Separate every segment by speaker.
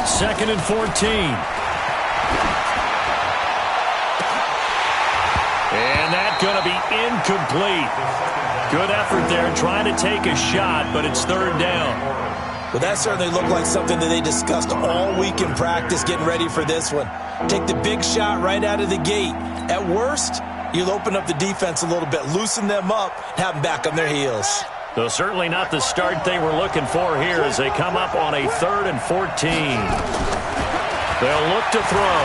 Speaker 1: Second and 14. And that's going to be incomplete. Good effort there trying to take a shot, but it's third down.
Speaker 2: Well, that certainly looked like something that they discussed all week in practice getting ready for this one. Take the big shot right out of the gate. At worst, you'll open up the defense a little bit, loosen them up, have them back on their heels.
Speaker 1: Though certainly not the start they were looking for here as they come up on a 3rd and 14. They'll look to throw.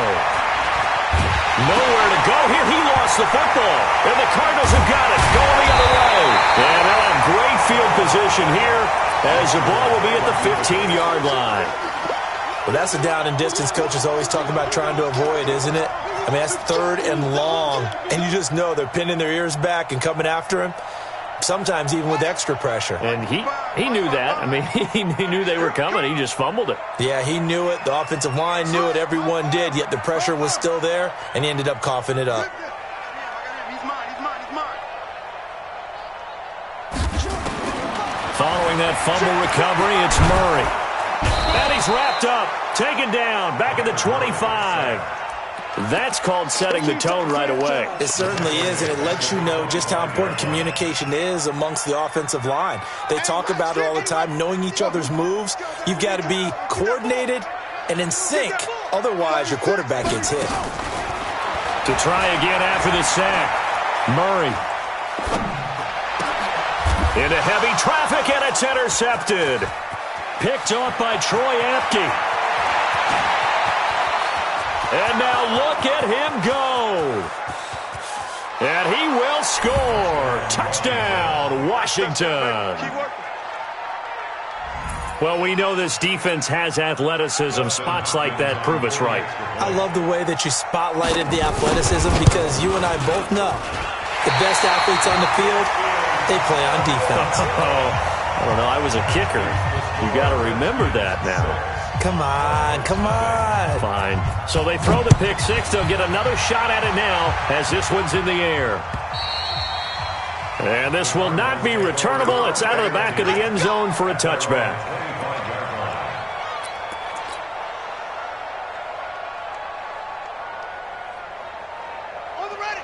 Speaker 1: Nowhere to go here. He lost the football. And the Cardinals have got it. Going the other way. And they'll have great field position here as the ball will be at the 15-yard line.
Speaker 2: Well, that's a down and distance coaches always talk about trying to avoid, isn't it? I mean, that's 3rd and long. And you just know they're pinning their ears back and coming after him. Sometimes even with extra pressure.
Speaker 1: And he knew that. I mean, he knew they were coming. He just fumbled it.
Speaker 2: Yeah, he knew it. The offensive line knew it. Everyone did. Yet the pressure was still there, and he ended up coughing it up.
Speaker 1: Following that fumble recovery, it's Murray. And he's wrapped up. Taken down. Back at the 25. That's called setting the tone right away.
Speaker 2: It certainly is, and it lets you know just how important communication is amongst the offensive line. They talk about it all the time, knowing each other's moves. You've got to be coordinated and in sync. Otherwise, your quarterback gets hit.
Speaker 1: To try again after the sack, Murray. Into heavy traffic, and it's intercepted. Picked off by Troy Apke. And now look at him go. And he will score. Touchdown, Washington. Well, we know this defense has athleticism. Spots like that prove us right.
Speaker 2: I love the way that you spotlighted the athleticism because you and I both know the best athletes on the field, they play on defense.
Speaker 1: I don't know. I was a kicker. You got to remember that now.
Speaker 2: Come on, come on.
Speaker 1: Fine. So they throw the pick six. They'll get another shot at it now as this one's in the air. And this will not be returnable. It's out of the back of the end zone for a touchback.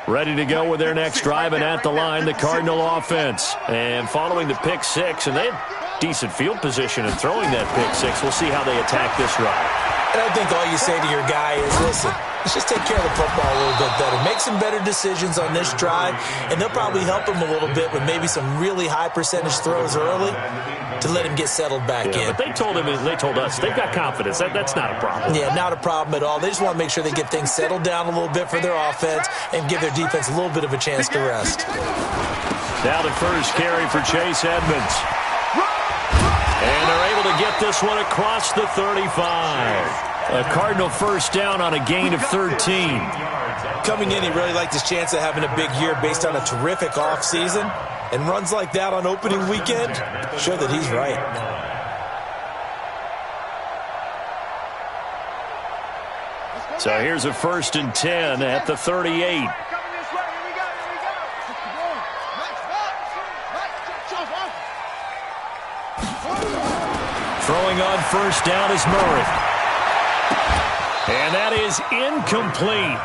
Speaker 1: Ready to go with their next drive, and at the line, the Cardinal offense. And following the pick six, and they had decent field position in throwing that pick six. We'll see how they attack this drive.
Speaker 2: And I think all you say to your guy is, listen, let's just take care of the football a little bit better. Make some better decisions on this drive, and they'll probably help him a little bit with maybe some really high percentage throws early to let him get settled back in.
Speaker 1: But they told us, they've got confidence. That's not a problem.
Speaker 2: Yeah, not a problem at all. They just want to make sure they get things settled down a little bit for their offense and give their defense a little bit of a chance to rest.
Speaker 1: Now the first carry for Chase Edmonds. And they're able to get this one across the 35. A Cardinal first down on a gain of 13.
Speaker 2: Coming in, he really liked his chance of having a big year based on a terrific offseason. And runs like that on opening weekend show that he's right.
Speaker 1: So here's a 1st and 10 at the 38. Throwing on first down is Murray. And that is incomplete.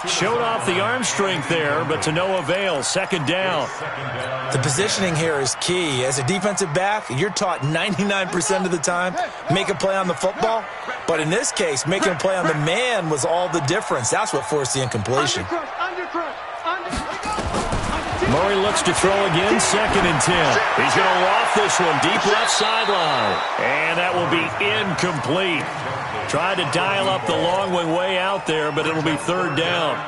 Speaker 1: Showed off the arm strength there, but to no avail. Second down.
Speaker 2: The positioning here is key. As a defensive back, you're taught 99% of the time, make a play on the football. But in this case, making a play on the man was all the difference. That's what forced the incompletion.
Speaker 1: Murray looks to throw again, 2nd and 10. He's going to loft this one deep left sideline. And that will be incomplete. Tried to dial up the long one way out there, but it'll be 3rd down.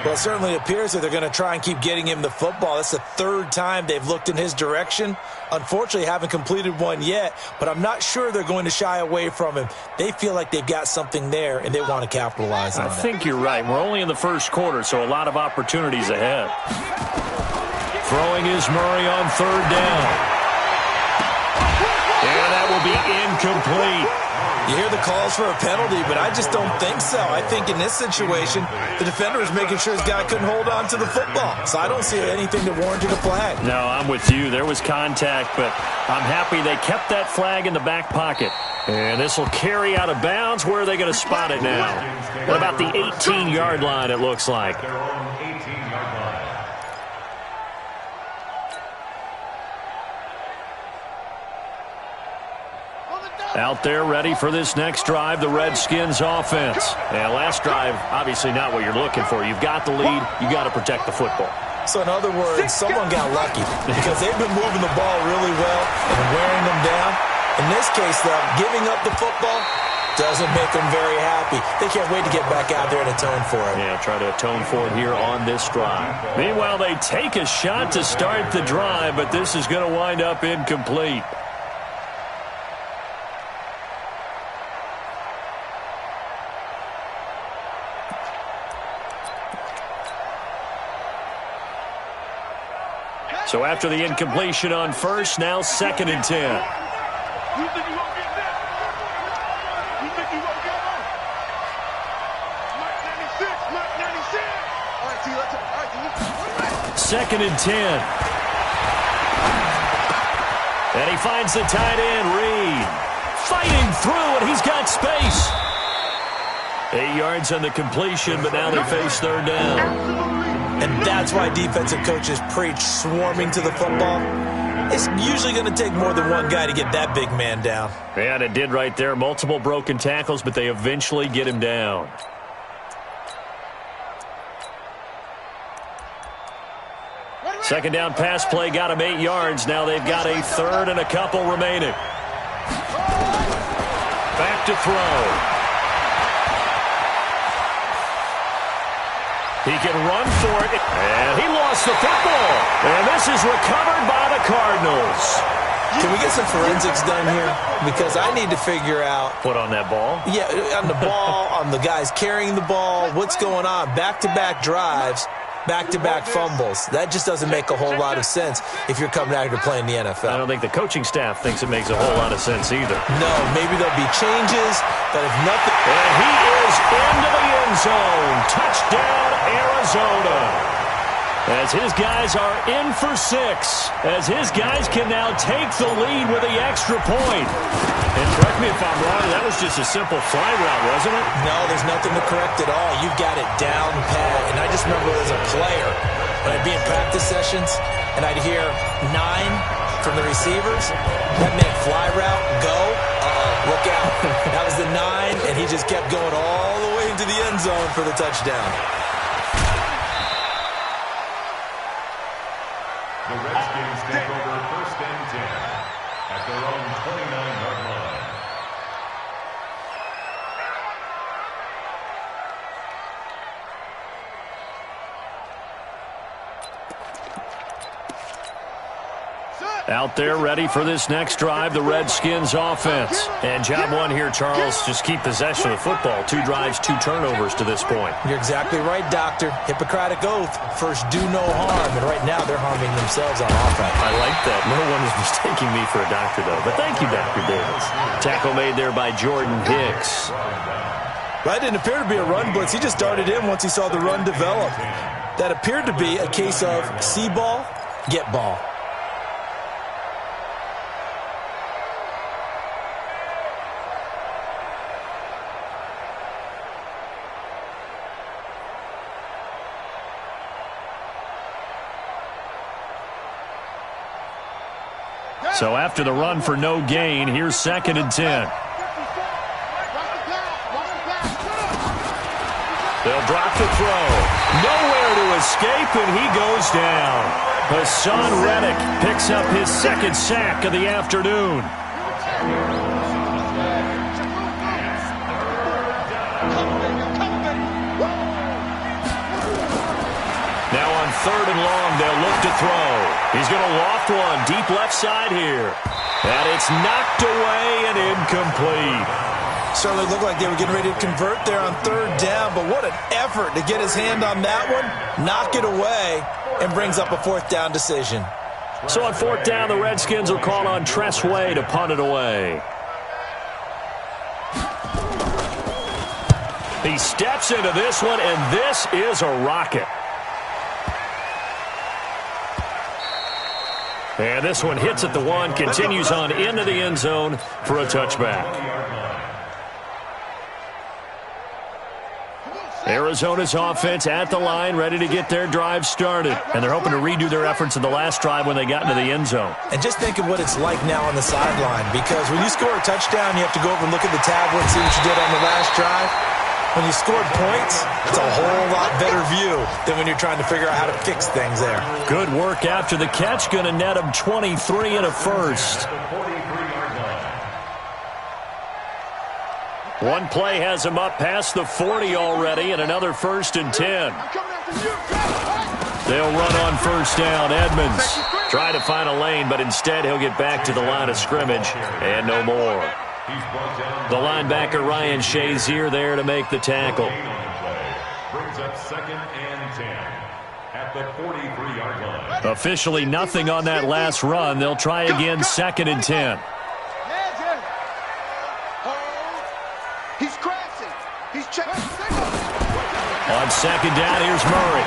Speaker 2: Well, it certainly appears that they're going to try and keep getting him the football. That's the 3rd time they've looked in his direction. Unfortunately, haven't completed one yet, but I'm not sure they're going to shy away from him. They feel like they've got something there, and they want to capitalize on it.
Speaker 1: I think you're right. We're only in the first quarter, so a lot of opportunities ahead. Throwing is Murray on 3rd down. And that will be incomplete.
Speaker 2: You hear the calls for a penalty, but I just don't think so. I think in this situation, the defender is making sure his guy couldn't hold on to the football. So I don't see anything that warranted a flag.
Speaker 1: No, I'm with you. There was contact, but I'm happy they kept that flag in the back pocket. And this will carry out of bounds. Where are they going to spot it now? At about the 18-yard line, it looks like. Out there ready for this next drive, the Redskins offense. And last drive, obviously not what you're looking for. You've got the lead. You got to protect the football.
Speaker 2: So in other words, someone got lucky because they've been moving the ball really well and wearing them down. In this case, though, giving up the football doesn't make them very happy. They can't wait to get back out there and atone for it.
Speaker 1: Yeah, try to atone for it here on this drive. Meanwhile, they take a shot to start the drive, but this is going to wind up incomplete. So after the incompletion on first, now 2nd and 10.
Speaker 3: You think you won't get that? You think you won't get one? Mike 96, Mike 96. All right, T, let's go. All right, T.
Speaker 1: 2nd and 10. And he finds the tight end, Reed. Fighting through, and he's got space. 8 yards on the completion, but now they face 3rd down.
Speaker 2: And that's why defensive coaches preach swarming to the football. It's usually going to take more than one guy to get that big man down.
Speaker 1: And it did right there. Multiple broken tackles, but they eventually get him down. Second down pass play got him 8 yards. Now they've got a 3rd and a couple remaining. Back to throw. He can run for it, and he lost the football. And this is recovered by the Cardinals.
Speaker 2: Can we get some forensics done here? Because I need to figure out.
Speaker 1: Put on that ball?
Speaker 2: Yeah, on the ball, on the guys carrying the ball, what's going on? Back-to-back drives, back-to-back fumbles. That just doesn't make a whole lot of sense if you're coming out here to play in the NFL.
Speaker 1: I don't think the coaching staff thinks it makes a whole lot of sense either.
Speaker 2: No, maybe there'll be changes, but if nothing.
Speaker 1: And he is into the end zone. Touchdown, Arizona. As his guys are in for 6. As his guys can now take the lead with the extra point. And correct me if I'm wrong, that was just a simple fly route, wasn't it?
Speaker 2: No, there's nothing to correct at all. You've got it down pat. And I just remember as a player, when I'd be in practice sessions, and I'd hear 9 from the receivers, that meant fly route, go, look out. That was the 9, and he just kept going all the way into the end zone for the touchdown.
Speaker 4: The Redskins take over 1st and 10 at their own 29-yard line.
Speaker 1: Out there ready for this next drive, the Redskins offense. And job one here, Charles, just keep possession of the football. 2 drives, 2 turnovers to this point.
Speaker 2: You're exactly right, Doctor. Hippocratic oath, first do no harm. And right now they're harming themselves on offense.
Speaker 1: I like that. No one is mistaking me for a doctor, though. But thank you, Dr. Davis. Tackle made there by Jordan Hicks.
Speaker 2: That didn't appear to be a run blitz. He just darted in once he saw the run develop. That appeared to be a case of see ball, get ball.
Speaker 1: So after the run for no gain, here's 2nd and 10. They'll drop the throw. Nowhere to escape, and he goes down. Hassan Reddick picks up his 2nd sack of the afternoon. Now on 3rd and long, they'll look to throw. He's going to loft one deep left side here. And it's knocked away and incomplete.
Speaker 2: Certainly looked like they were getting ready to convert there on 3rd down, but what an effort to get his hand on that one, knock it away, and brings up a 4th down decision.
Speaker 1: So on 4th down, the Redskins will call on Tress Way to punt it away. He steps into this one, and this is a rocket. And this one hits at the 1, continues on into the end zone for a touchback. Arizona's offense at the line, ready to get their drive started. And they're hoping to redo their efforts in the last drive when they got into the end zone.
Speaker 2: And just think of what it's like now on the sideline, because when you score a touchdown, you have to go over and look at the tablet and see what you did on the last drive. When you scored points, it's a whole lot better view than when you're trying to figure out how to fix things there.
Speaker 1: Good work after the catch. Going to net him 23 and a first. One play has him up past the 40 already, and another 1st and 10. They'll run on first down. Edmonds try to find a lane, but instead he'll get back to the line of scrimmage and no more. The linebacker Ryan Shazier there to make the tackle.
Speaker 4: Brings up 2nd and 10 at the 43-yard line.
Speaker 1: Officially nothing on that last run. They'll try again 2nd and 10.
Speaker 3: He's crashing. He's checking.
Speaker 1: On 2nd down, here's Murray.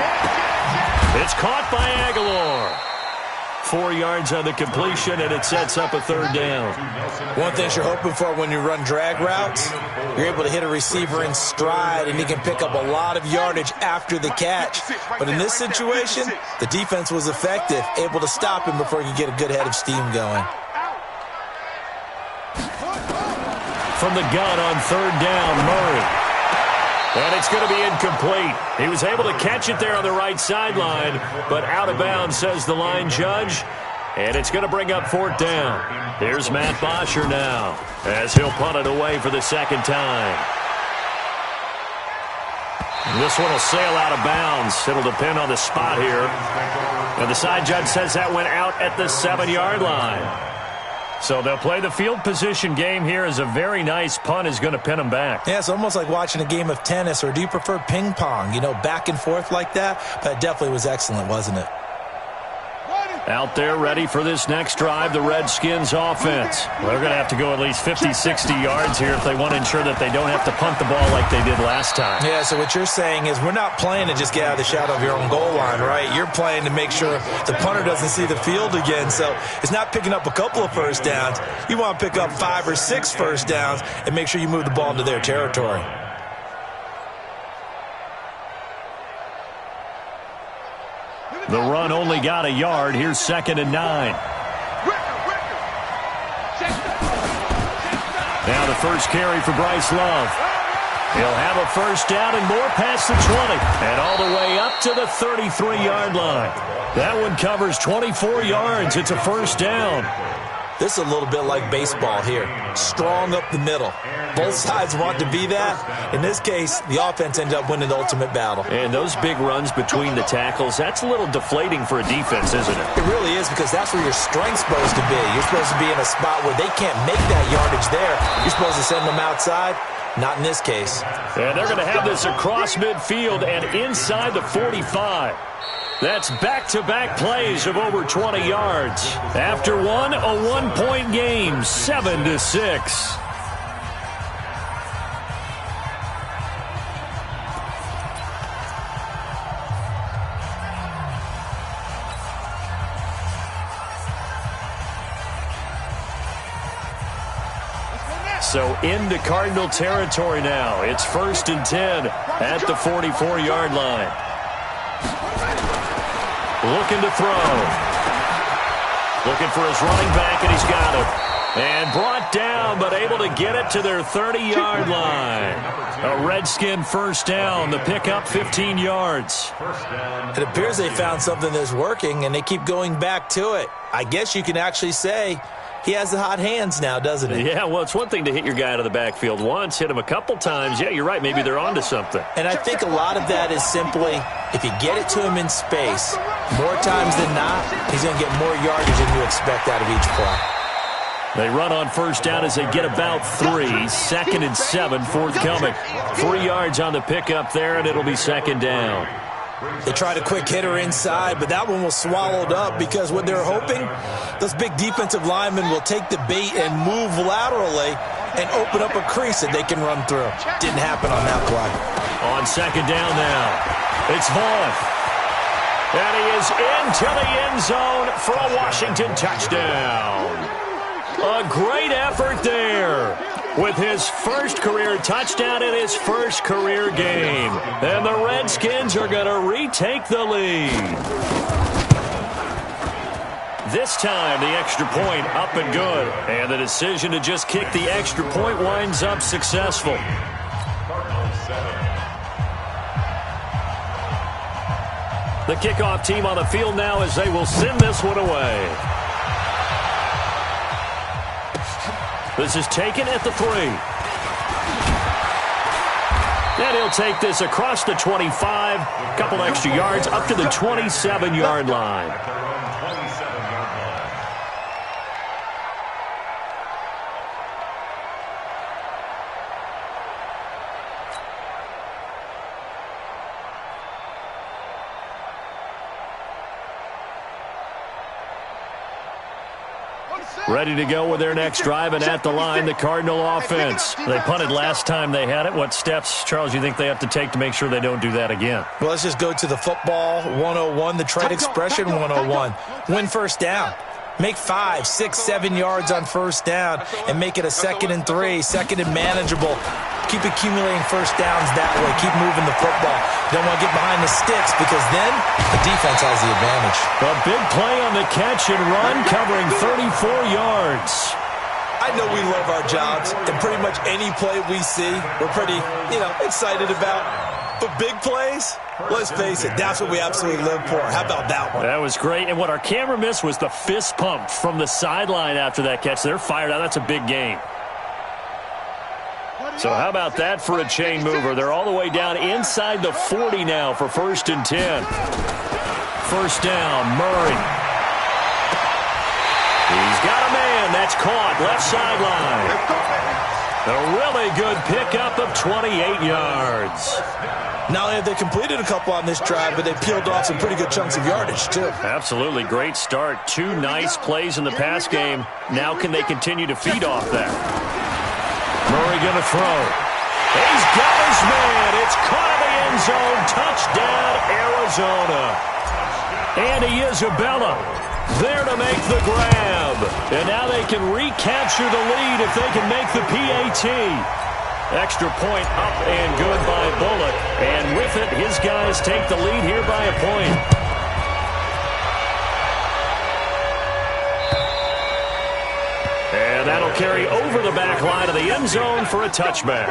Speaker 1: It's caught by Aguilar. 4 yards on the completion, and it sets up a 3rd down.
Speaker 2: One thing you're hoping for when you run drag routes, you're able to hit a receiver in stride, and he can pick up a lot of yardage after the catch. But in this situation, the defense was effective, able to stop him before he could get a good head of steam going.
Speaker 1: From the gun on 3rd down, Murray. And it's going to be incomplete. He was able to catch it there on the right sideline, but out of bounds, says the line judge. And it's going to bring up 4th down. Here's Matt Bosher now, as he'll punt it away for the 2nd time. This one will sail out of bounds. It'll depend on the spot here. And the side judge says that went out at the 7-yard line. So they'll play the field position game here, as a very nice punt is going to pin them back.
Speaker 2: Yeah, it's almost like watching a game of tennis, or do you prefer ping pong? You know, back and forth like that? That definitely was excellent, wasn't it?
Speaker 1: Out there ready for this next drive, the Redskins offense. Well, they're going to have to go at least 50, 60 yards here if they want to ensure that they don't have to punt the ball like they did last time.
Speaker 2: Yeah, so what you're saying is we're not playing to just get out of the shadow of your own goal line, right? You're playing to make sure the punter doesn't see the field again. So it's not picking up a couple of first downs. You want to pick up 5 or 6 first downs and make sure you move the ball into their territory.
Speaker 1: The run only got a yard. Here's 2nd and 9. Now the first carry for Bryce Love. He'll have a first down and more past the 20. And all the way up to the 33-yard line. That one covers 24 yards. It's a first down.
Speaker 2: This is a little bit like baseball here. Strong up the middle. Both sides want to be that. In this case, the offense ended up winning the ultimate battle.
Speaker 1: And those big runs between the tackles, that's a little deflating for a defense, isn't it?
Speaker 2: It really is, because that's where your strength's supposed to be. You're supposed to be in a spot where they can't make that yardage there. You're supposed to send them outside. Not in this case.
Speaker 1: And they're going to have this across midfield and inside the 45. That's back-to-back plays of over 20 yards. After one, a 1-point game, 7-6. So into Cardinal territory now. It's 1st and 10 at the 44-yard line. Looking to throw. Looking for his running back, and he's got it. And brought down, but able to get it to their 30-yard line. A Redskin first down. The pickup 15 yards.
Speaker 2: It appears they found something that's working, and they keep going back to it. I guess you can actually say he has the hot hands now, doesn't he?
Speaker 1: Yeah, well, it's one thing to hit your guy out of the backfield once, hit him a couple times. Yeah, you're right. Maybe they're onto something.
Speaker 2: And I think a lot of that is simply, if you get it to him in space, more times than not, he's going to get more yardage than you expect out of each play.
Speaker 1: They run on first down as they get about 3. 2nd and 7 forthcoming. 3 yards on the pickup there, and it'll be 2nd down.
Speaker 2: They tried a quick hitter inside, but that one was swallowed up because what they're hoping, those big defensive linemen will take the bait and move laterally and open up a crease that they can run through. Didn't happen on that play.
Speaker 1: On second down now, it's Vaughn. And he is into the end zone for a Washington touchdown. A great effort there with his first career touchdown in his first career game. And the Redskins are going to retake the lead. This time, the extra point up and good. And the decision to just kick the extra point winds up successful. The kickoff team on the field now as they will send this one away. This is taken at the 3. And he'll take this across the 25. A couple extra yards up to the 27-yard line. Ready to go with their next drive, and at the line, the Cardinal offense. They punted last time they had it. What steps, Charles, you think they have to take to make sure they don't do that again?
Speaker 2: Well, let's just go to the football 101, the trade expression 101. Win first down. Make 5, 6, 7 yards on first down and make it a 2nd and 3, 2nd and manageable. Keep accumulating first downs that way. Keep moving the football. Don't want to get behind the sticks because then the defense has the advantage.
Speaker 1: A big play on the catch and run, covering 34 yards.
Speaker 2: I know we love our jobs, and pretty much any play we see, we're pretty, excited about. But big plays, let's face it, that's what we absolutely live for. How about that one?
Speaker 1: That was great. And what our camera missed was the fist pump from the sideline after that catch. They're fired out. That's a big game. So how about that for a chain mover? They're all the way down inside the 40 now for 1st and 10. First down, Murray. He's got a man. That's caught. Left sideline. A really good pickup of 28 yards.
Speaker 2: Not only have they completed a couple on this drive, but they peeled off some pretty good chunks of yardage, too.
Speaker 1: Absolutely. Great start. 2 nice plays in the pass game. Now can they continue to feed off that? Murray going to throw. He's got his man. It's caught in the end zone. Touchdown, Arizona. Andy Isabella there to make the grab. And now they can recapture the lead if they can make the PAT. Extra point up and good by Bullock. And with it, his guys take the lead here by a point. And that'll carry over the back line of the end zone for a touchback.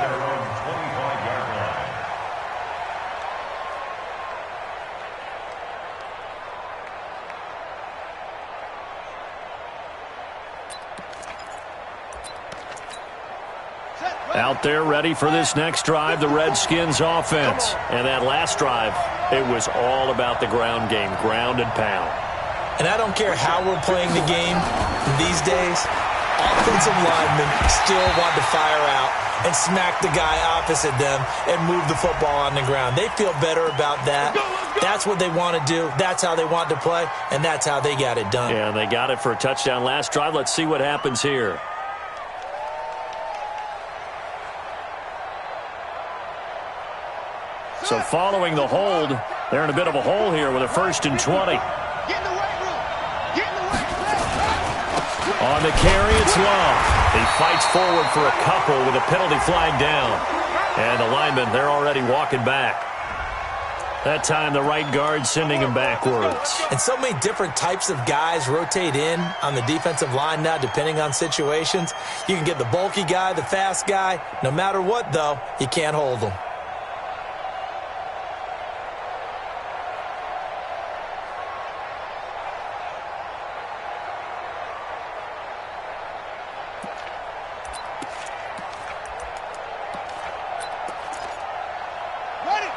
Speaker 1: Out there ready for this next drive, the Redskins offense. And that last drive, it was all about the ground game, ground and pound.
Speaker 2: And I don't care how we're playing the game these days, offensive linemen still want to fire out and smack the guy opposite them and move the football on the ground. They feel better about that. That's what they want to do. That's how they want to play, and that's how they got it done.
Speaker 1: Yeah, they got it for a touchdown last drive. Let's see what happens here. So following the hold, they're in a bit of a hole here with a 1st and 20. On the carry, it's Love. He fights forward for a couple with a penalty flag down. And the linemen, they're already walking back. That time, the right guard sending him backwards.
Speaker 2: And so many different types of guys rotate in on the defensive line now, depending on situations. You can get the bulky guy, the fast guy. No matter what, though, you can't hold them.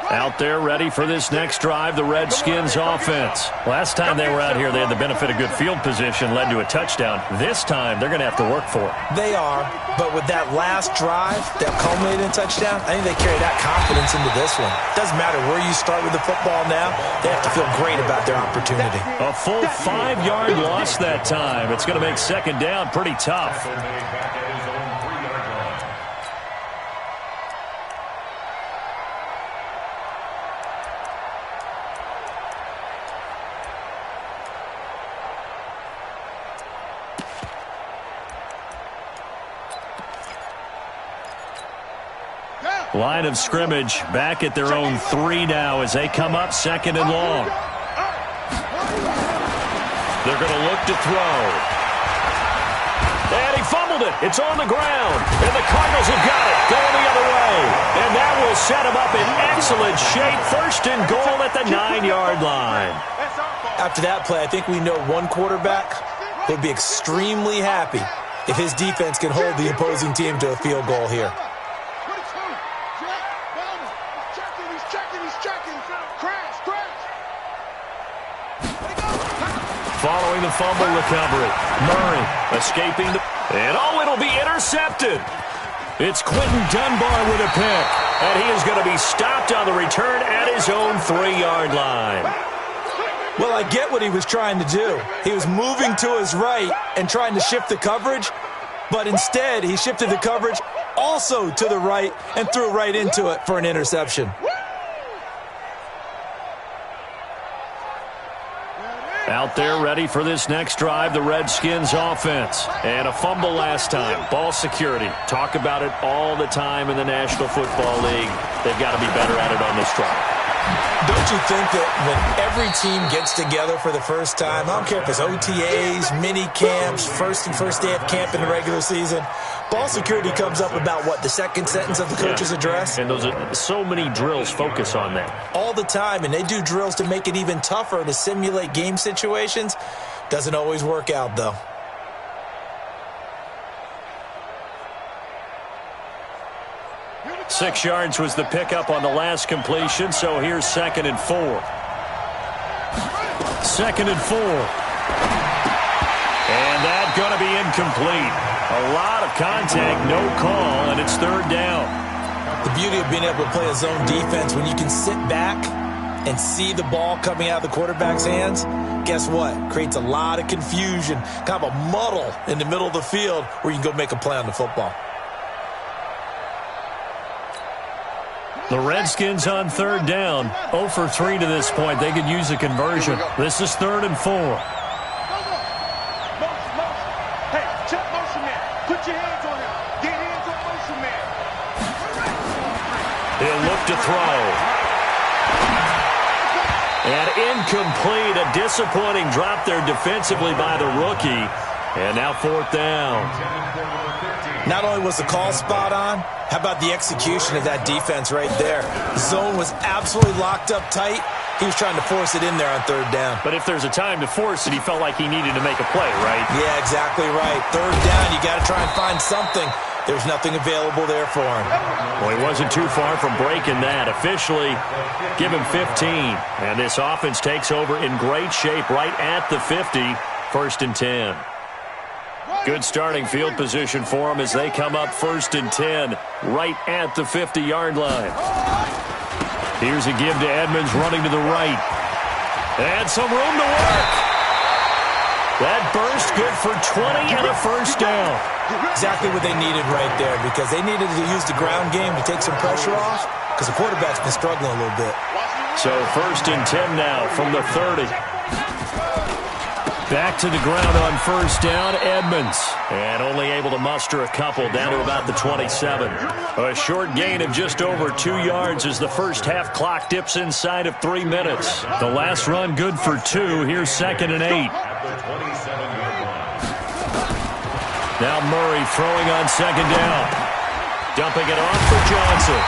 Speaker 1: Out there ready for this next drive, the Redskins offense. Last time they were out here, they had the benefit of good field position, led to a touchdown. This time, they're going to have to work for it.
Speaker 2: They are, but with that last drive that culminated in a touchdown, I think they carry that confidence into this one. Doesn't matter where you start with the football now, they have to feel great about their opportunity.
Speaker 1: A full 5-yard loss that time. It's going to make second down pretty tough. Line of scrimmage back at their own 3 now as they come up 2nd and long. They're going to look to throw. And he fumbled it. It's on the ground. And the Cardinals have got it. Going the other way. And that will set him up in excellent shape. 1st and goal at the 9-yard line.
Speaker 2: After that play, I think we know one quarterback will be extremely happy if his defense can hold the opposing team to a field goal here.
Speaker 1: Following the fumble recovery, Murray escaping and it'll be intercepted. It's Quentin Dunbar with a pick, and he is going to be stopped on the return at his own 3-yard line.
Speaker 2: Well, I get what he was trying to do. He was moving to his right and trying to shift the coverage, but instead he shifted the coverage also to the right and threw right into it for an interception.
Speaker 1: Out there ready for this next drive, the Redskins offense. And a fumble last time. Ball security. Talk about it all the time in the National Football League. They've got to be better at it on this drive.
Speaker 2: Don't you think that when every team gets together for the first time, I don't care if it's OTAs, mini camps, first day of camp in the regular season, ball security comes up about what, the second sentence of the coach's address?
Speaker 1: And those are so many drills focus on that.
Speaker 2: All the time, and they do drills to make it even tougher to simulate game situations. Doesn't always work out, though.
Speaker 1: Six yards was the pickup on the last completion, so here's 2nd and 4. 2nd and 4. And that's going to be incomplete. A lot of contact, no call, and it's 3rd down.
Speaker 2: The beauty of being able to play a zone defense, when you can sit back and see the ball coming out of the quarterback's hands, guess what? Creates a lot of confusion, kind of a muddle in the middle of the field where you can go make a play on the football.
Speaker 1: The Redskins on 3rd down, 0 for 3 to this point. They could use a conversion. This is 3rd and 4.
Speaker 3: Hey, check motion man. Put your hands on him. Get hands on motion man.
Speaker 1: He'll look to throw. And incomplete. A disappointing drop there defensively by the rookie. And now 4th down.
Speaker 2: Not only was the call spot on, how about the execution of that defense right there? The zone was absolutely locked up tight. He was trying to force it in there on 3rd down.
Speaker 1: But if there's a time to force it, he felt like he needed to make a play, right?
Speaker 2: Yeah, exactly right. 3rd down, you got to try and find something. There's nothing available there for him.
Speaker 1: Well, he wasn't too far from breaking that. Officially, give him 15. And this offense takes over in great shape right at the 50. 1st and 10. Good starting field position for them as they come up 1st and 10 right at the 50-yard line. Here's a give to Edmonds running to the right. And some room to work. That burst good for 20 and a 1st down.
Speaker 2: Exactly what they needed right there, because they needed to use the ground game to take some pressure off because the quarterback's been struggling a little bit.
Speaker 1: So 1st and 10 now from the 30. Back to the ground on 1st down, Edmonds. And only able to muster a couple down to about the 27. A short gain of just over 2 yards as the first half clock dips inside of 3 minutes. The last run good for 2. Here's 2nd and 8. Now Murray throwing on 2nd down. Dumping it off for Johnson.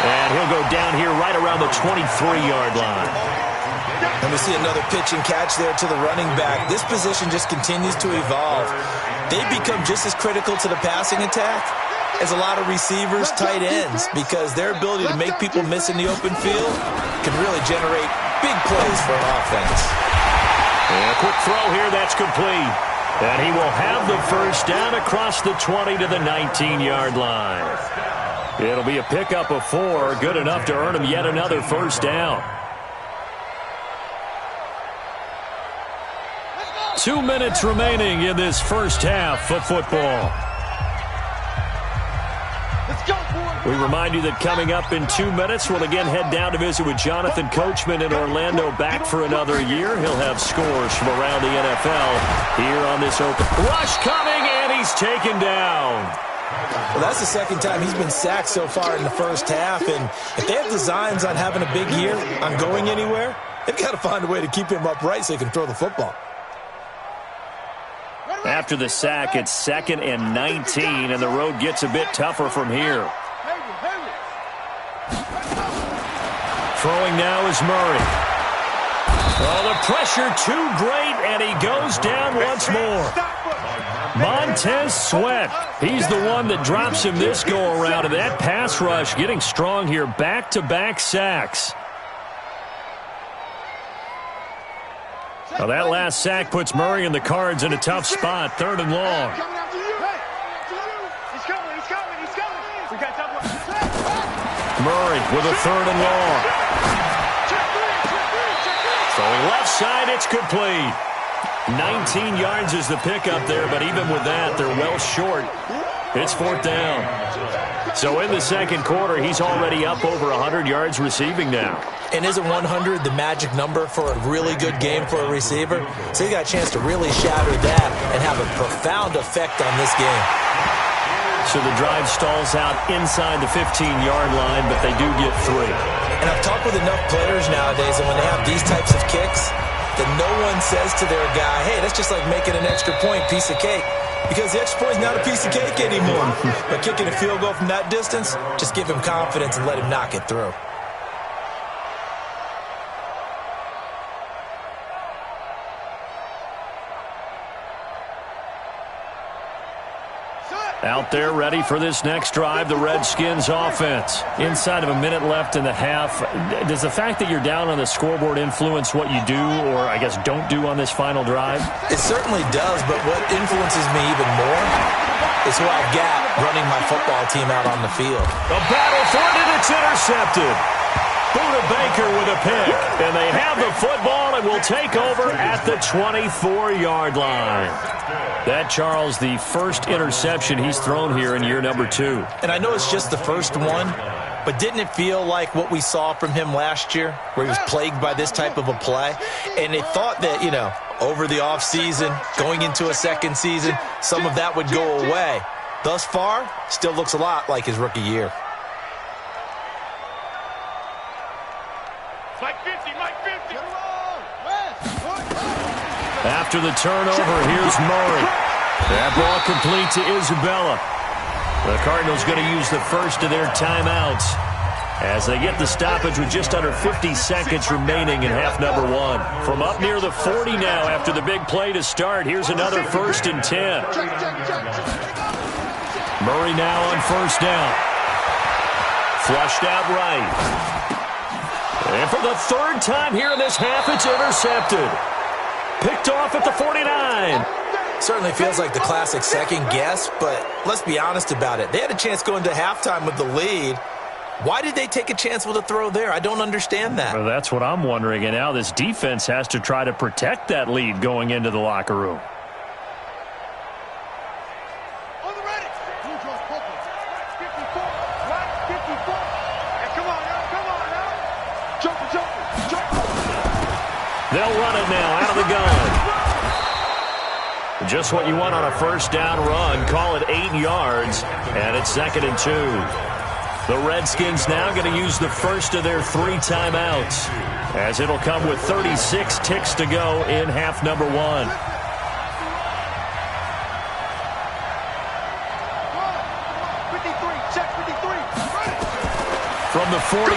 Speaker 1: And he'll go down here right around the 23-yard line.
Speaker 2: And we see another pitch and catch there to the running back. This position just continues to evolve. They become just as critical to the passing attack as a lot of receivers, tight ends, because their ability to make people miss in the open field can really generate big plays for an offense.
Speaker 1: And a quick throw here, that's complete. And he will have the 1st down across the 20 to the 19-yard line. It'll be a pickup of 4, good enough to earn him yet another 1st down. 2 minutes remaining in this first half of football. We remind you that coming up in 2 minutes, we'll again head down to visit with Jonathan Coachman in Orlando, back for another year. He'll have scores from around the NFL here on this open. Rush coming, and he's taken down.
Speaker 2: Well, that's the second time he's been sacked so far in the first half, and if they have designs on having a big year, on going anywhere, they've got to find a way to keep him upright so he can throw the football.
Speaker 1: After the sack, it's 2nd and 19, and the road gets a bit tougher from here. Throwing now is Murray. Oh, the pressure too great, and he goes down once more. Montez Sweat, he's the one that drops him this go-around, and that pass rush getting strong here, back-to-back sacks. Now that last sack puts Murray and the Cards in a tough spot, 3rd and long. Murray with a 3rd and long. Throwing left side, it's complete. 19 yards is the pickup there, but even with that, they're well short. It's 4th down. So in the second quarter, he's already up over 100 yards receiving now.
Speaker 2: And isn't 100 the magic number for a really good game for a receiver? So he got a chance to really shatter that and have a profound effect on this game.
Speaker 1: So the drive stalls out inside the 15-yard line, but they do get 3.
Speaker 2: And I've talked with enough players nowadays, and when they have these types of kicks, that no one says to their guy, hey, that's just like making an extra point, piece of cake. Because the extra point is not a piece of cake anymore. But kicking a field goal from that distance, just give him confidence and let him knock it through.
Speaker 1: Out there ready for this next drive, the Redskins offense. Inside of a minute left in the half. Does the fact that you're down on the scoreboard influence what you do, or I guess don't do on this final drive?
Speaker 2: It certainly does, but what influences me even more is who I've got running my football team out on the field.
Speaker 1: The battle for it, and it's intercepted. Budda Baker with a pick, and they have the football and will take over at the 24-yard line. That, Charles, the first interception he's thrown here in year number 2.
Speaker 2: And I know it's just the first one, but didn't it feel like what we saw from him last year, where he was plagued by this type of a play? And they thought that, you know, over the offseason, going into a second season, some of that would go away. Thus far, still looks a lot like his rookie year.
Speaker 1: After the turnover, here's Murray. That ball complete to Isabella. The Cardinals going to use the first of their timeouts as they get the stoppage with just under 50 seconds remaining in half number 1. From up near the 40 now after the big play to start, here's another 1st and 10. Murray now on 1st down. Flushed out right. And for the 3rd time here in this half, it's intercepted. Picked off at the 49.
Speaker 2: Certainly feels like the classic second guess, but let's be honest about it. They had a chance going to halftime with the lead. Why did they take a chance with a throw there? I don't understand that.
Speaker 1: Well, that's what I'm wondering, and now this defense has to try to protect that lead going into the locker room. They'll run it now out of the gun. Just what you want on a 1st down run. Call it 8 yards, and it's 2nd and 2. The Redskins now going to use the first of their 3 timeouts, as it'll come with 36 ticks to go in half number 1. From the 41,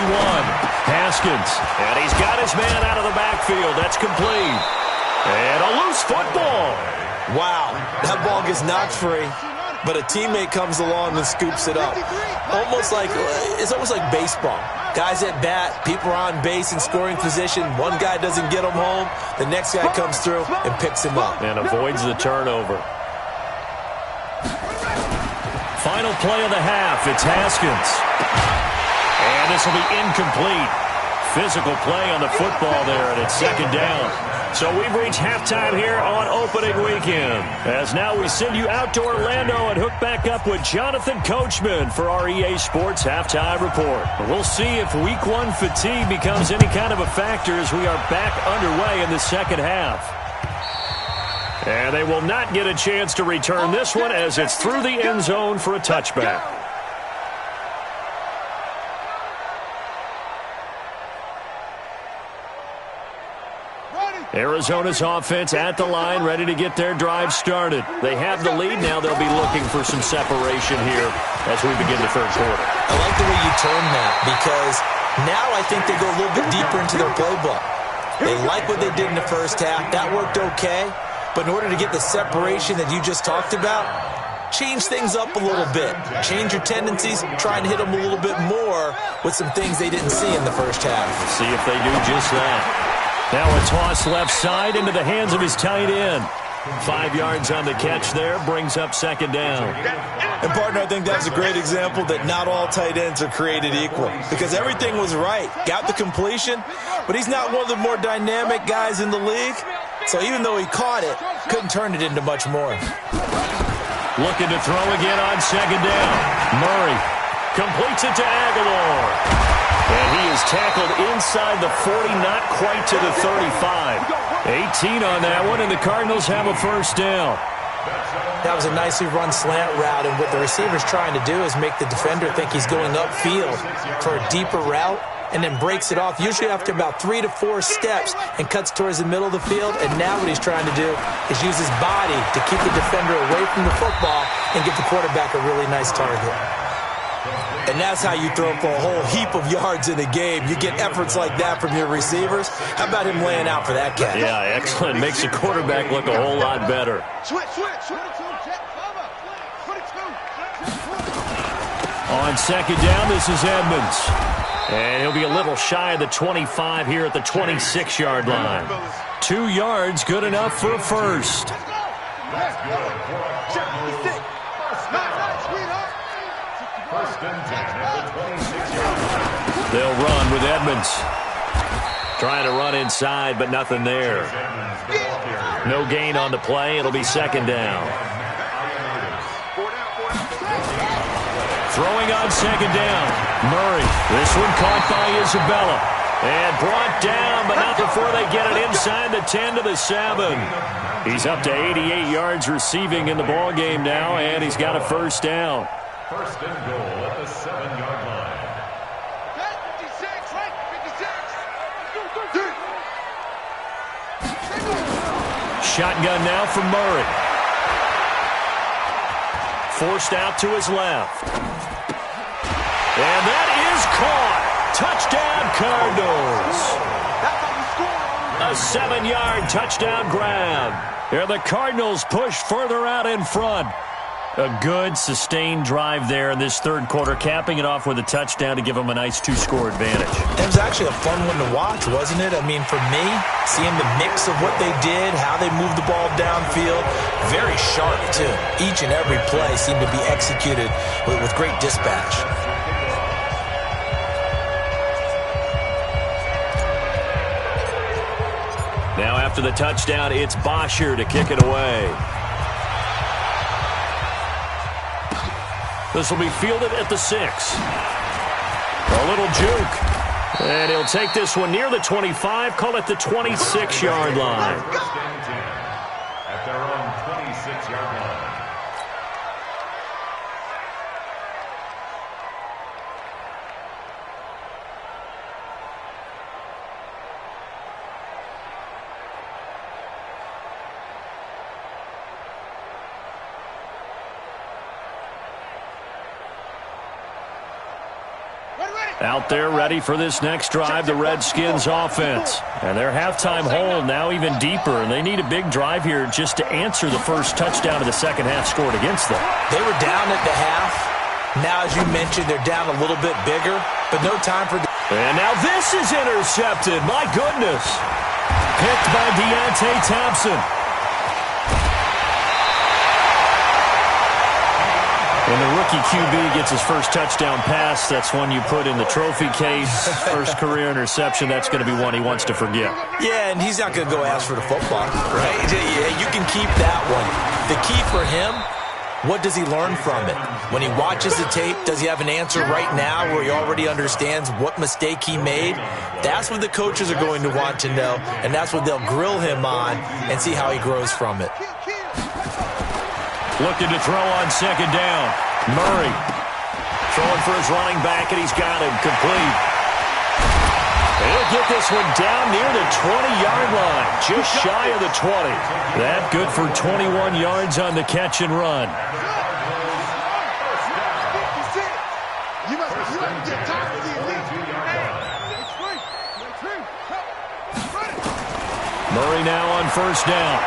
Speaker 1: Haskins. And he's got his man out of the backfield. That's complete. And a loose football.
Speaker 2: Wow, that ball gets knocked free, but a teammate comes along and scoops it up. It's almost like baseball. Guys at bat, people are on base in scoring position. One guy doesn't get him home. The next guy comes through and picks him up.
Speaker 1: And avoids the turnover. Final play of the half. It's Haskins. And this will be incomplete. Physical play on the football there, and it's 2nd down. So we've reached halftime here on opening weekend. As now we send you out to Orlando and hook back up with Jonathan Coachman for our EA Sports Halftime Report. We'll see if Week 1 fatigue becomes any kind of a factor as we are back underway in the second half. And they will not get a chance to return this one as it's through the end zone for a touchback. Arizona's offense at the line, ready to get their drive started. They have the lead. Now they'll be looking for some separation here as we begin the third quarter.
Speaker 2: I like the way you term that, because now I think they go a little bit deeper into their playbook. They like what they did in the first half. That worked okay. But in order to get the separation that you just talked about, change things up a little bit. Change your tendencies. Try and hit them a little bit more with some things they didn't see in the first half.
Speaker 1: See if they do just that. Now a toss left side into the hands of his tight end. 5 yards on the catch there, brings up second down.
Speaker 2: And, partner, I think that's a great example that not all tight ends are created equal, because everything was right. Got the completion, but he's not one of the more dynamic guys in the league. So even though he caught it, couldn't turn it into much more.
Speaker 1: Looking to throw again on second down. Murray completes it to Aguilar. And he is tackled inside the 40, not quite to the 35. 18 on that one, and the Cardinals have a first down.
Speaker 2: That was a nicely run slant route, and what the receiver's trying to do is make the defender think he's going upfield for a deeper route, and then breaks it off, usually after about 3 to 4 steps, and cuts towards the middle of the field. And now what he's trying to do is use his body to keep the defender away from the football and get the quarterback a really nice target. And that's how you throw for a whole heap of yards in a game. You get efforts like that from your receivers. How about him laying out for that catch?
Speaker 1: Yeah, excellent. Makes the quarterback look a whole lot better. On second down, this is Edmonds. And he'll be a little shy of the 25 here at the 26-yard line. 2 yards, good enough for a first. They'll run with Edmonds. Trying to run inside, but nothing there. No gain on the play. It'll be second down. Throwing on second down. Murray. This one caught by Isabella. And brought down, but not before they get it inside the 10 to the 7. He's up to 88 yards receiving in the ballgame now, and he's got a first down.
Speaker 4: First and goal at the 7-yard line.
Speaker 1: Shotgun now from Murray. Forced out to his left. And that is caught. Touchdown, Cardinals. A 7-yard touchdown grab. Here the Cardinals push further out in front. A good, sustained drive there in this third quarter, capping it off with a touchdown to give them a nice 2-score advantage.
Speaker 2: It was actually a fun one to watch, wasn't it? I mean, for me, seeing the mix of what they did, how they moved the ball downfield, very sharp, too. Each and every play seemed to be executed with great dispatch.
Speaker 1: Now after the touchdown, it's Bosher to kick it away. This will be fielded at the 6. A little juke. And he'll take this one near the 25, call it the 26-yard line.
Speaker 4: First and 10 at their own 26-yard line.
Speaker 1: Out there ready for this next drive, the Redskins offense. And their halftime hole now even deeper, and they need a big drive here just to answer the first touchdown of the second half scored against them.
Speaker 2: They were down at the half. Now, as you mentioned, they're down a little bit bigger, but no time for...
Speaker 1: And now this is intercepted. My goodness. Picked by Deontay Thompson. When the rookie QB gets his first touchdown pass, that's one you put in the trophy case. First career interception, that's going to be one he wants to forget.
Speaker 2: Yeah, and he's not going to go ask for the football, right? Yeah, you can keep that one. The key for him, what does he learn from it? When he watches the tape, does he have an answer right now where he already understands what mistake he made? That's what the coaches are going to want to know, and that's what they'll grill him on and see how he grows from it.
Speaker 1: Looking to throw on second down. Murray throwing for his running back, and he's got him complete. He'll get this one down near the 20-yard line, just shy of the 20. That good for 21 yards on the catch and run. Murray now on first down.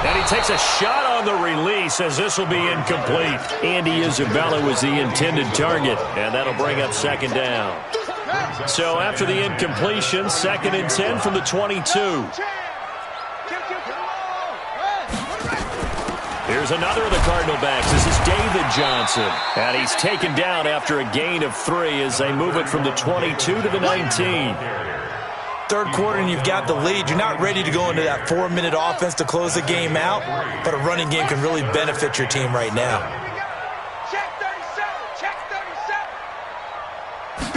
Speaker 1: And he takes a shot on the release as this will be incomplete. Andy Isabella was the intended target, and that'll bring up second down. So after the incompletion, 2nd and 10 from the 22. Here's another of the Cardinal backs. This is David Johnson. And he's taken down after a gain of 3 as they move it from the 22 to the 19.
Speaker 2: Third quarter and you've got the lead. You're not ready to go into that 4-minute offense to close the game out, but a running game can really benefit your team right now.
Speaker 3: Check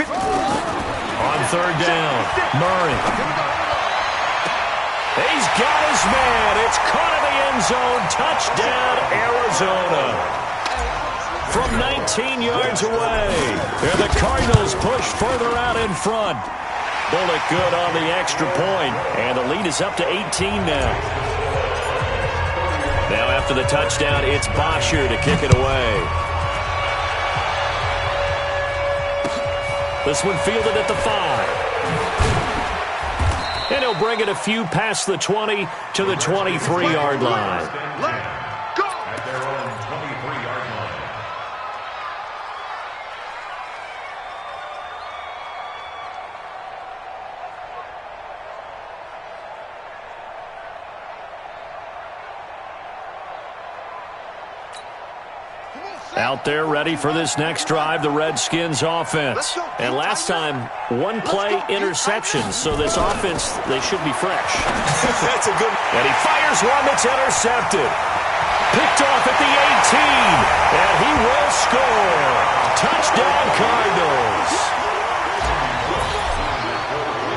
Speaker 3: 37.
Speaker 1: On third down, Murray. He's got his man. It's caught in the end zone. Touchdown, Arizona. From 19 yards away. And the Cardinals push further out in front. Bullock good on the extra point, and the lead is up to 18 now. Now after the touchdown, it's Bosher to kick it away. This one fielded at the 5. And he'll bring it a few past the 20 to the 23-yard line.
Speaker 4: At their own 23-yard line.
Speaker 1: Out there ready for this next drive, the Redskins offense. And last time, one play interceptions, so this offense, they should be fresh.
Speaker 2: That's a good...
Speaker 1: And he fires one that's intercepted. Picked off at the 18, and he will score. Touchdown, Cardinals.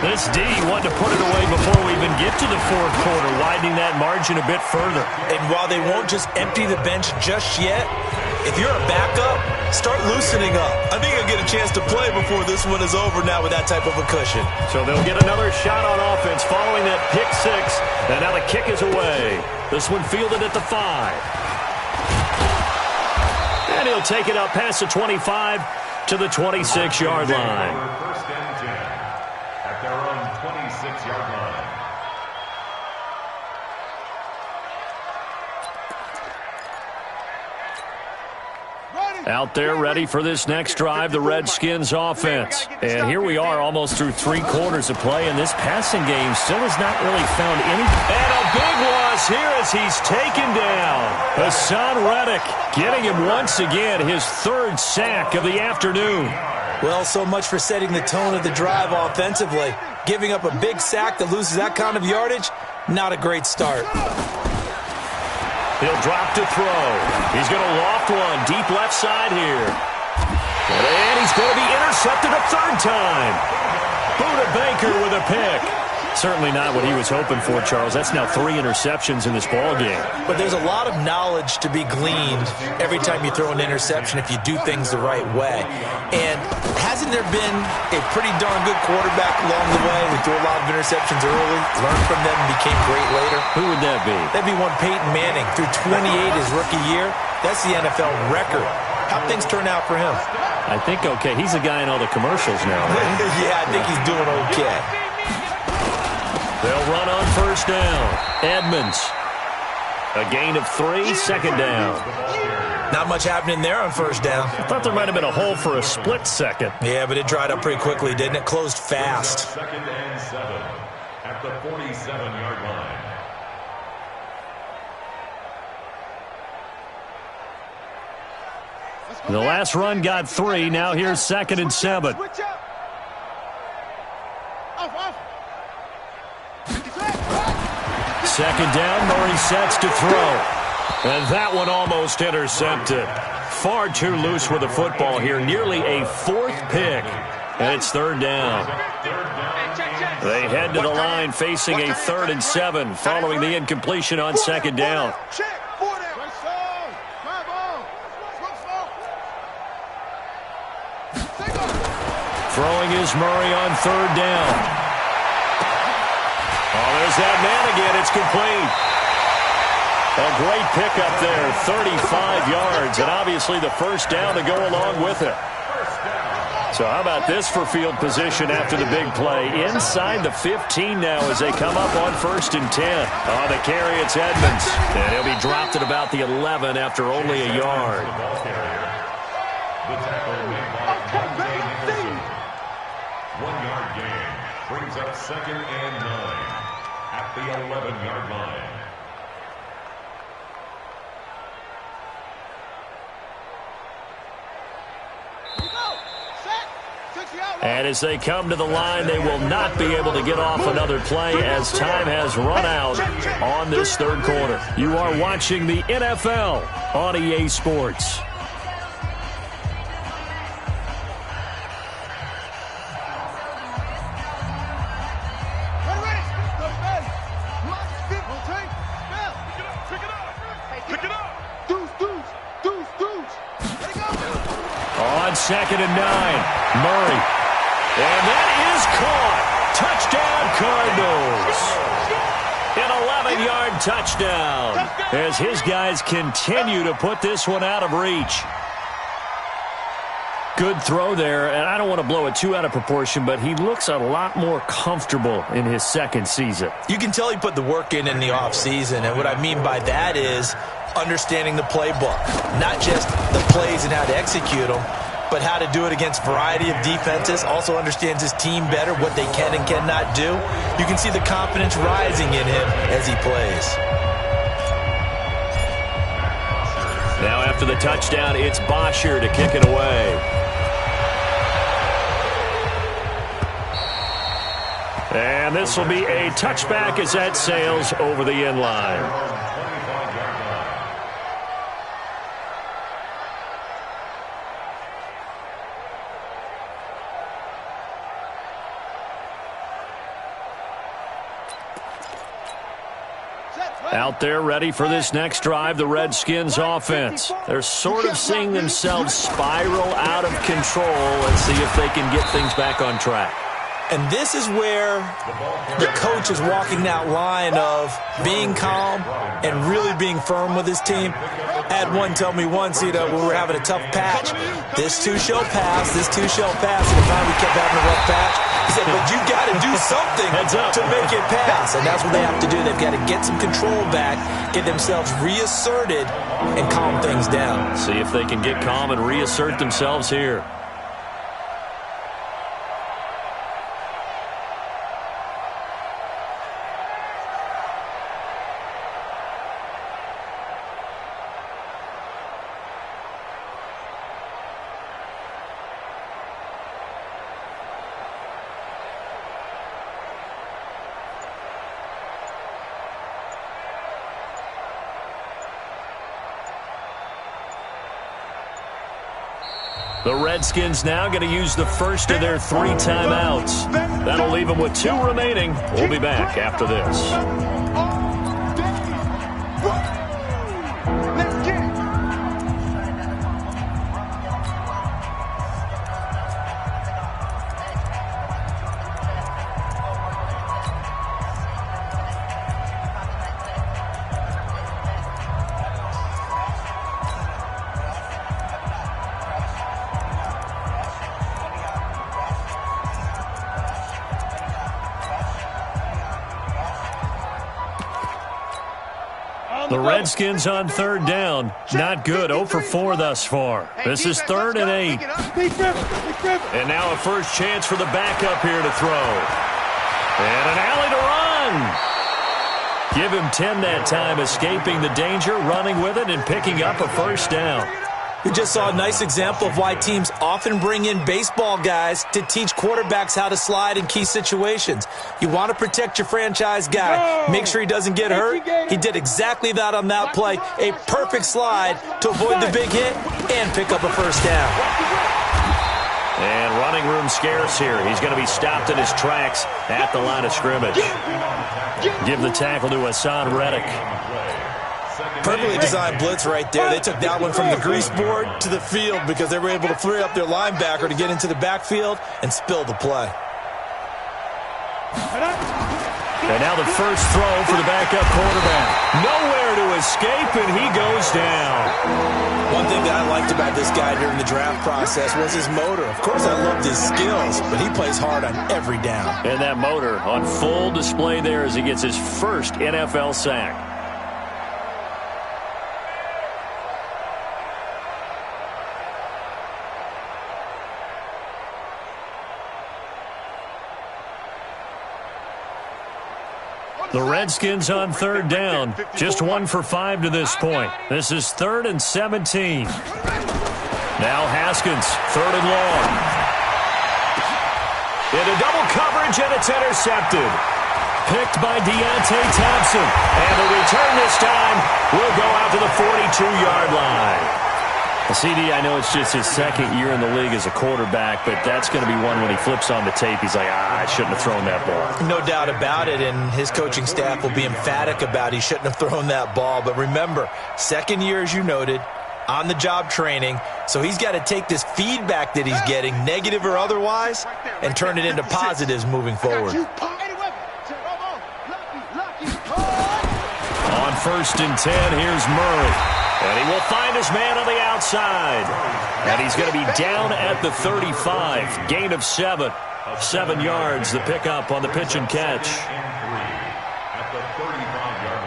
Speaker 1: This D wanted to put it away before we even get to the fourth quarter, widening that margin a bit further.
Speaker 2: And while they won't just empty the bench just yet, if you're a backup, start loosening up. I think you'll get a chance to play before this one is over now with that type of a cushion.
Speaker 1: So they'll get another shot on offense following that pick 6, and now the kick is away. This one fielded at the 5. And he'll take it up past the 25 to the 26-yard line.
Speaker 4: First and 10 at their own 26-yard line.
Speaker 1: Out there ready for this next drive, the Redskins offense. And here we are almost through 3 quarters of play, and this passing game still has not really found any. And a big loss here as he's taken down. Hassan Reddick getting him once again, his 3rd sack of the afternoon.
Speaker 2: Well, so much for setting the tone of the drive offensively. Giving up a big sack that loses that kind of yardage, not a great start.
Speaker 1: He'll drop to throw. He's going to loft one deep left side here. And he's going to be intercepted a 3rd time. Buda Baker with a pick. Certainly not what he was hoping for, Charles. That's now 3 interceptions in this ball game.
Speaker 2: But there's a lot of knowledge to be gleaned every time you throw an interception if you do things the right way. And hasn't there been a pretty darn good quarterback along the way who threw a lot of interceptions early, learned from them, and became great later?
Speaker 1: Who would that be?
Speaker 2: That'd be one Peyton Manning. Threw 28 his rookie year. That's the NFL record. How'd things turn out for him?
Speaker 1: I think okay. He's the guy in all the commercials now, right?
Speaker 2: Yeah, I think he's doing okay.
Speaker 1: They'll run on first down. Edmonds. A gain of 3, 2nd down.
Speaker 2: Not much happening there on first down.
Speaker 1: I thought there might have been a hole for a split second.
Speaker 2: Yeah, but it dried up pretty quickly, didn't it? Closed fast.
Speaker 4: 2nd and 7 at the 47-yard line.
Speaker 1: The last run got 3. Now here's 2nd and 7. Second down, Murray sets to throw. And that one almost intercepted. Far too loose with the football here. Nearly a 4th pick. And it's third down. They head to the line facing a 3rd and 7 following the incompletion on second down. Throwing is Murray on 3rd down. Oh, there's that man again. It's complete. A great pickup there, 35 yards, and obviously the first down to go along with it. So how about this for field position after the big play? Inside the 15 now as they come up on 1st and 10. On the carry, it's Edmonds. And he'll be dropped at about the 11 after only a yard.
Speaker 4: The tackle made by Monday Nicholson. 1-yard gain brings up 2nd and 9 at the 11-yard line.
Speaker 1: And as they come to the line, they will not be able to get off another play as time has run out on this 3rd quarter. You are watching the NFL on EA Sports. On 2nd and 9, Murray. And that is caught. Touchdown, Cardinals. An 11-yard touchdown as his guys continue to put this one out of reach. Good throw there, and I don't want to blow it too out of proportion, but he looks a lot more comfortable in his 2nd season.
Speaker 2: You can tell he put the work in the offseason, and what I mean by that is understanding the playbook. Not just the plays and how to execute them, but how to do it against a variety of defenses. Also understands his team better, what they can and cannot do. You can see the confidence rising in him as he plays.
Speaker 1: Now after the touchdown, it's Bosher to kick it away. And this will be a touchback as that sails over the end line. Out there ready for this next drive, the Redskins offense. They're sort of seeing themselves spiral out of control. Let's see if they can get things back on track.
Speaker 2: And this is where the coach is walking that line of being calm and really being firm with his team. I had one tell me once, when we were having a tough patch, this too shall pass, this too shall pass. And the time we kept having a rough patch, he said, but you got to do something to make it pass. And that's what they have to do. They've got to get some control back, get themselves reasserted, and calm things down.
Speaker 1: See if they can get calm and reassert themselves here. The Redskins now going to use the first of their 3 timeouts. That'll leave them with 2 remaining. We'll be back after this. The Redskins on 3rd down. Not good. 0 for 4 thus far. This is 3rd and 8. And now a first chance for the backup here to throw. And an alley to run. Give him 10 that time, escaping the danger, running with it, and picking up a first down.
Speaker 2: We just saw a nice example of why teams often bring in baseball guys to teach quarterbacks how to slide in key situations. You want to protect your franchise guy. Make sure he doesn't get hurt. He did exactly that on that play. A perfect slide to avoid the big hit and pick up a first down.
Speaker 1: And running room scarce here. He's going to be stopped in his tracks at the line of scrimmage. Give the tackle to Hassan Reddick.
Speaker 2: Perfectly designed blitz right there. They took that one from the grease board to the field because they were able to free up their linebacker to get into the backfield and spill the play.
Speaker 1: And now the first throw for the backup quarterback. Nowhere to escape, and he goes down.
Speaker 2: One thing that I liked about this guy during the draft process was his motor. Of course, I loved his skills, but he plays hard on every down.
Speaker 1: And that motor on full display there as he gets his first NFL sack. The Redskins on third down. Just 1 for 5 to this point. This is 3rd and 17. Now Haskins, 3rd and long. Into double coverage, and it's intercepted. Picked by Deontay Thompson. And the return this time will go out to the 42-yard line. CD, I know it's just his second year in the league as a quarterback, but that's going to be one when he flips on the tape. He's like, I shouldn't have thrown that ball.
Speaker 2: No doubt about it, and his coaching staff will be emphatic about he shouldn't have thrown that ball. But remember, second year, as you noted, on-the-job training, so he's got to take this feedback that he's getting, negative or otherwise, and turn it into positives moving forward.
Speaker 1: On 1st and 10, here's Murray. And he will find his man on the outside. And he's going to be down at the 35. Gain of 7. 7 yards, the pickup on the pitch and catch.
Speaker 4: At the 35-yard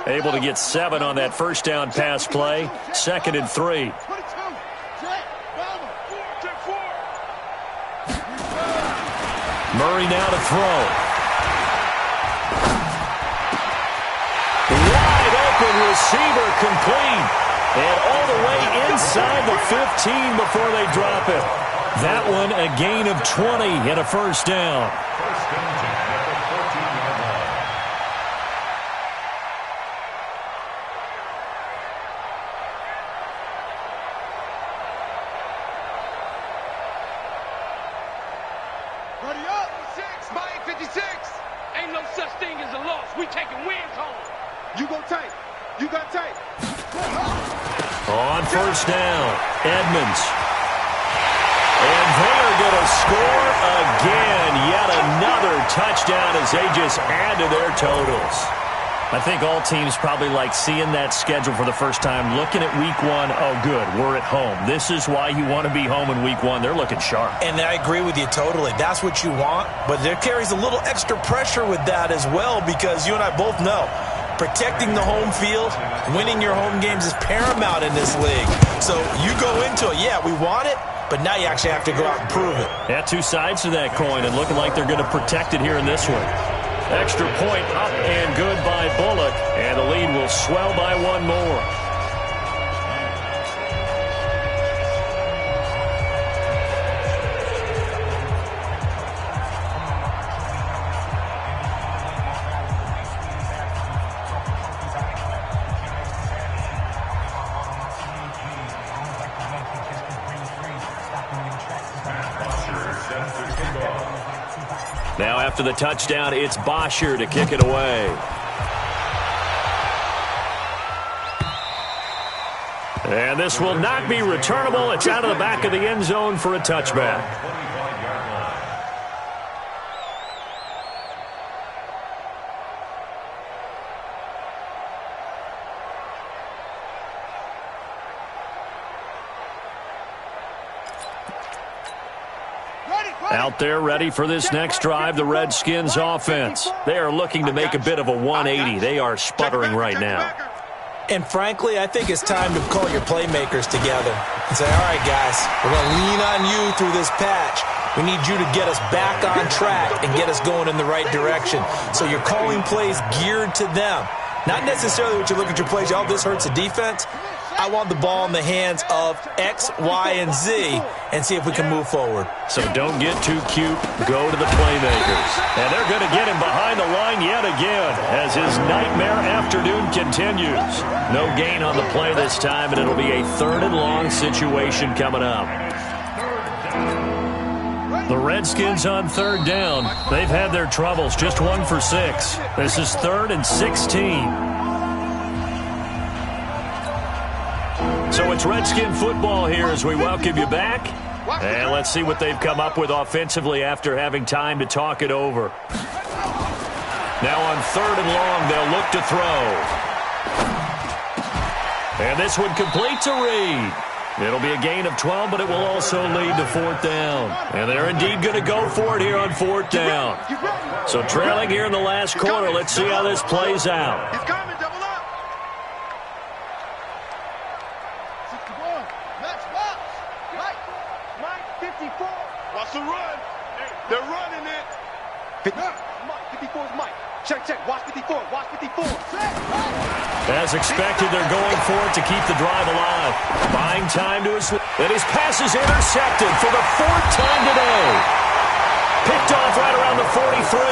Speaker 4: line.
Speaker 1: Able to get 7 on that first down pass play. 2nd and 3. Murray now to throw. Wide open receiver complete. And all the way inside the 15 before they drop it. That one a gain of 20 and a first down.
Speaker 4: First down at the 14-yard line.
Speaker 3: Ready up, 6 by 56. Ain't no such thing as a loss. We taking wins home. You go tight. You got tight.
Speaker 1: On first down, Edmonds. And they are going to score again. Yet another touchdown as they just add to their totals. I think all teams probably like seeing that schedule for the first time, looking at week 1. Oh, good, we're at home. This is why you want to be home in week 1. They're looking sharp.
Speaker 2: And I agree with you totally. That's what you want. But there carries a little extra pressure with that as well, because you and I both know protecting the home field, winning your home games is paramount in this league. So you go into it, yeah, we want it, but now you actually have to go out and prove it.
Speaker 1: Yeah, 2 sides to that coin, and looking like they're going to protect it here in this one. Extra point up and good by Bullock, and the lead will swell by 1 more. Now after the touchdown, it's Bosher to kick it away. And this will not be returnable. It's out of the back of the end zone for a touchback. Out there ready for this next drive, the Redskins offense. They are looking to make a bit of a 180. They are sputtering right now.
Speaker 2: And frankly, I think it's time to call your playmakers together and say, all right, guys, we're going to lean on you through this patch. We need you to get us back on track and get us going in the right direction. So you're calling plays geared to them. Not necessarily what you look at your plays, oh, this hurts the defense. I want the ball in the hands of X, Y, and Z and see if we can move forward.
Speaker 1: So don't get too cute. Go to the playmakers. And they're going to get him behind the line yet again as his nightmare afternoon continues. No gain on the play this time, and it'll be a 3rd and long situation coming up. The Redskins on 3rd down. They've had their troubles, just 1 for 6. This is 3rd and 16. So it's Redskin football here as we welcome you back. And let's see what they've come up with offensively after having time to talk it over. Now on 3rd and long, they'll look to throw. And this one complete to Reed. It'll be a gain of 12, but it will also lead to 4th down. And they're indeed going to go for it here on 4th down. So trailing here in the last quarter, let's see how this plays out.
Speaker 3: He's coming, double up. 61. Let's watch. Mike, 54. Watch the run. They're running it. Mike, 54 is Mike. Check. Watch 54. Watch 54.
Speaker 1: As expected, they're going for it to keep the drive alive. Buying time to his... And his pass is intercepted for the 4th time today. Picked off right around the 43.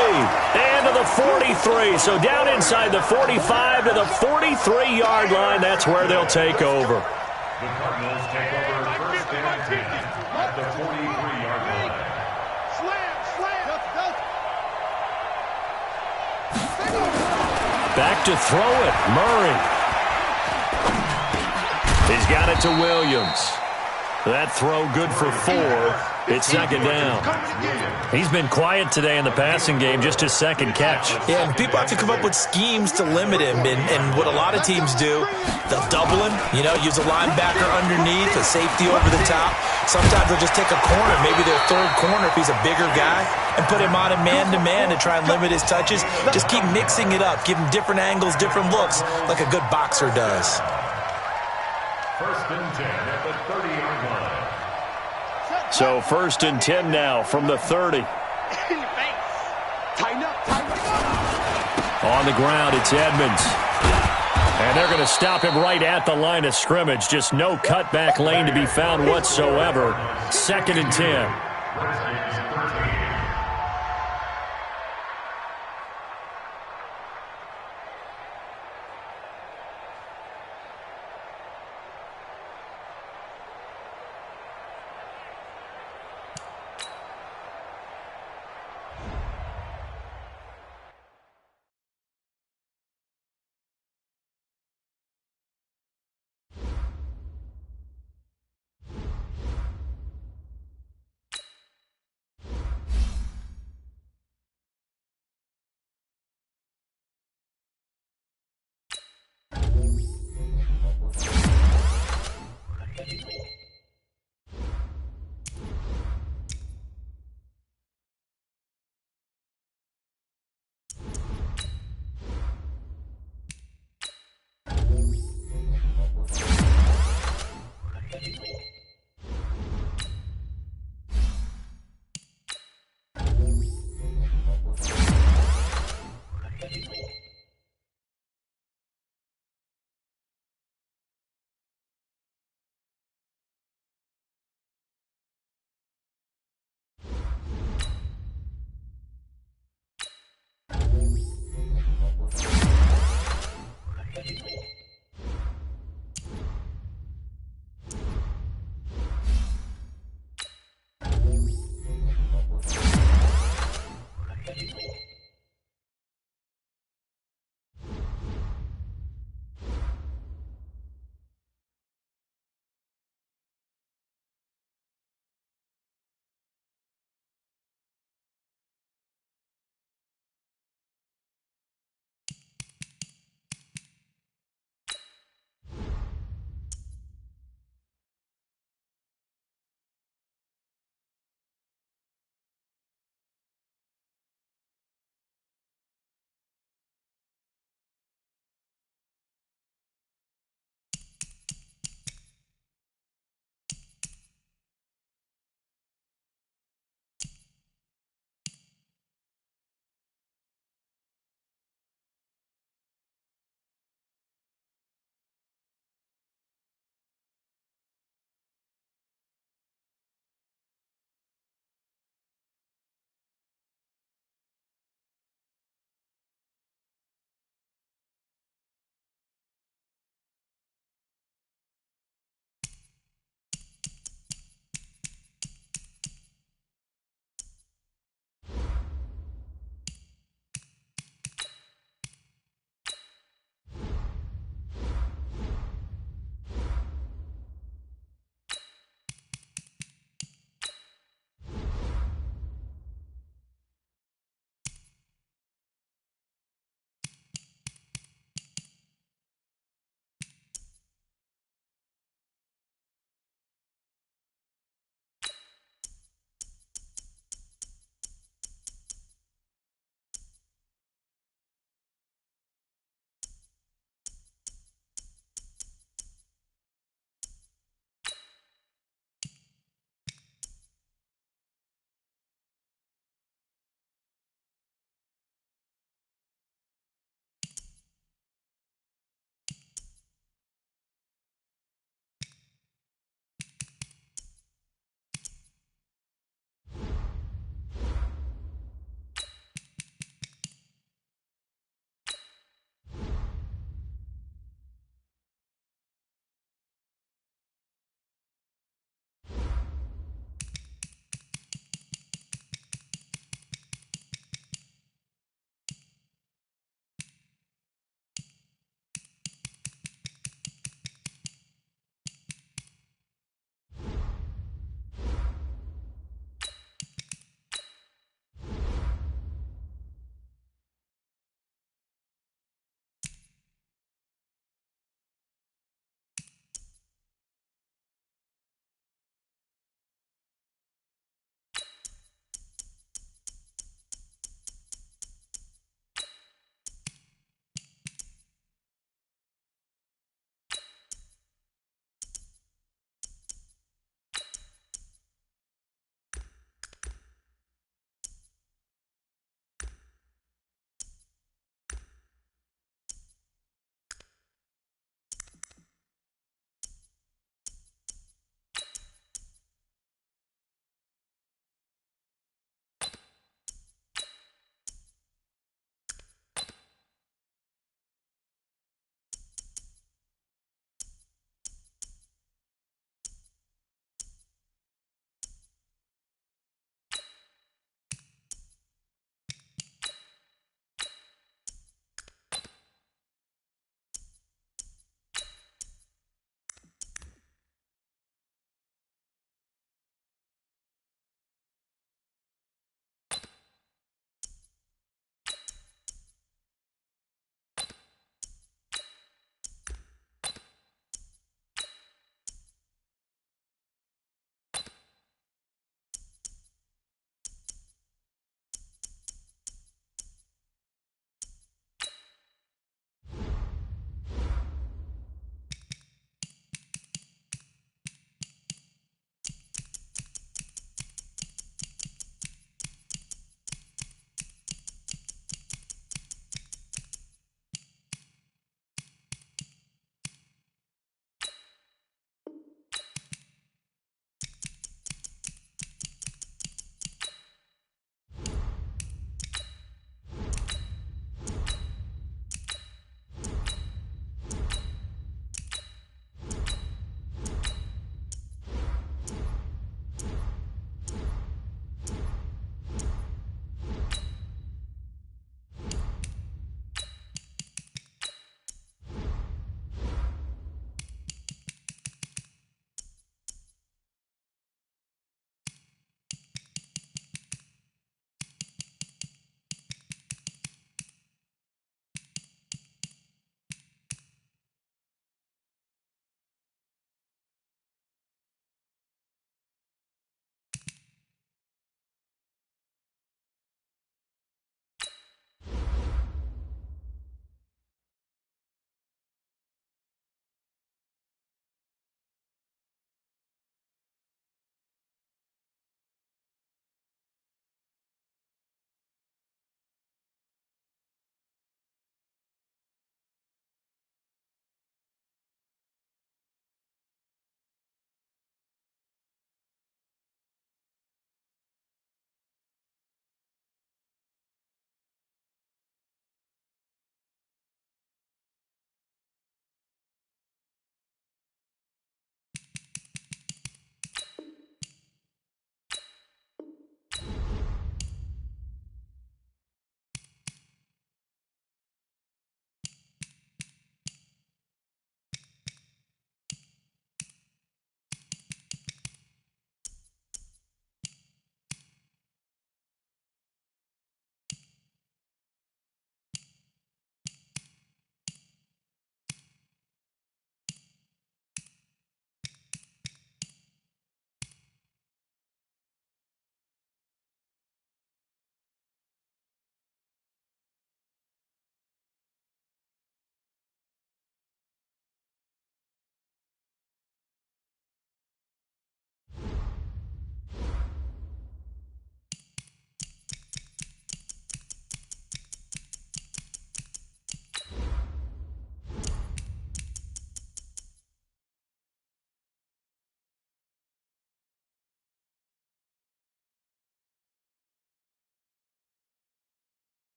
Speaker 1: And to the 43. So down inside the 45 to the 43-yard line. That's where they'll take over.
Speaker 4: The Cardinals take over 1st and 10 at the 43-yard line.
Speaker 3: Slam.
Speaker 1: Back to throw it. Murray. He's got it to Williams. That throw good for 4. It's 2nd down. He's been quiet today in the passing game, just his 2nd catch.
Speaker 2: Yeah, and people have to come up with schemes to limit him. And what a lot of teams do, they'll double him, use a linebacker underneath, a safety over the top. Sometimes they'll just take a corner, maybe their 3rd corner if he's a bigger guy, and put him on a man-to-man to try and limit his touches. Just keep mixing it up, give him different angles, different looks, like a good boxer does.
Speaker 4: 1st and 10 at the 30-yard line.
Speaker 1: So 1st and 10 now from the 30.
Speaker 3: Tighten up.
Speaker 1: On the ground, it's Edmonds. And they're going to stop him right at the line of scrimmage. Just no cutback lane to be found whatsoever. 2nd and 10.